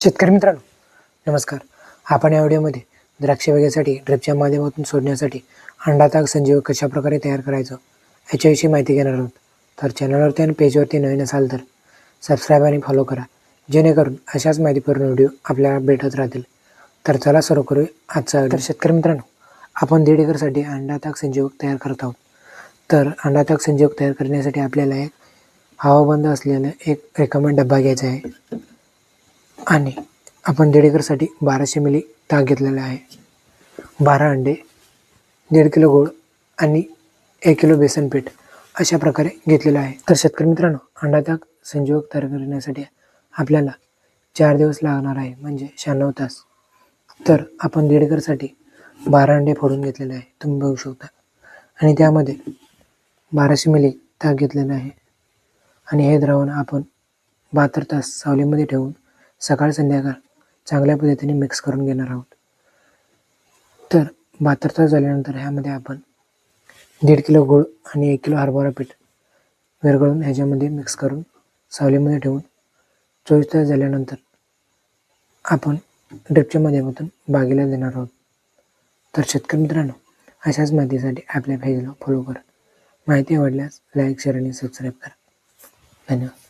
शेतकरी मित्रांनो नमस्कार. आपण या व्हिडिओमध्ये द्राक्ष बागेसाठी ड्रिपच्या माध्यमातून सोडण्यासाठी अंडा ताक संजीवक कशा प्रकारे तयार करायचं याच्याविषयी माहिती घेणार आहोत. तर चॅनलवरती आणि पेजवरती नवीन असाल तर सबस्क्राईब आणि फॉलो करा, जेणेकरून अशाच माहितीपूर्ण व्हिडिओ आपल्याला भेटत राहतील. तर चला सुरू करूया आजचा व्हिडिओ. तर शेतकरी मित्रांनो, आपण 1.5 एकरसाठी अंडा ताक संजीवक तयार करत आहोत. तर अंडा ताक संजीवक तयार करण्यासाठी आपल्याला एक हवाबंद असलेला एक रिकामा डब्बा घ्यायचा आहे आणि आपण 1.5 एकरसाठी 1200 मिली ताक घेतलेला आहे. 12 अंडे, 1.5 किलो गूळ आणि 1 किलो बेसन पीठ अशा प्रकारे घेतलेलं आहे. तर शेतकरी मित्रांनो, अंडा ताक संजीवक तयार करण्यासाठी आपल्याला 4 दिवस लागणार आहे, म्हणजे 96 तास. तर आपण 1.5 एकरसाठी 12 अंडे फोडून घेतलेले आहे, तुम्ही बघू शकता. आणि त्यामध्ये 1200 मिली ताक घेतलेलं आहे आणि हे द्रावण आपण 72 तास सावलीमध्ये ठेवून सकाळ संध्याकाळ चांगल्या पद्धतीने मिक्स करून घेणार आहोत. तर 72 तास झाल्यानंतर ह्यामध्ये आपण 1.5 किलो गूळ आणि 1 किलो हरभरा पीठ विरघळून ह्याच्यामध्ये मिक्स करून सावलीमध्ये ठेवून 24 तास झाल्यानंतर आपण ड्रिपच्या माध्यमातून बागेला देणार आहोत. तर शेतकरी मित्रांनो, अशाच माहितीसाठी आपल्या पेजला फॉलो करा. माहिती आवडल्यास लाईक, शेअर आणि सबस्क्राईब करा. धन्यवाद.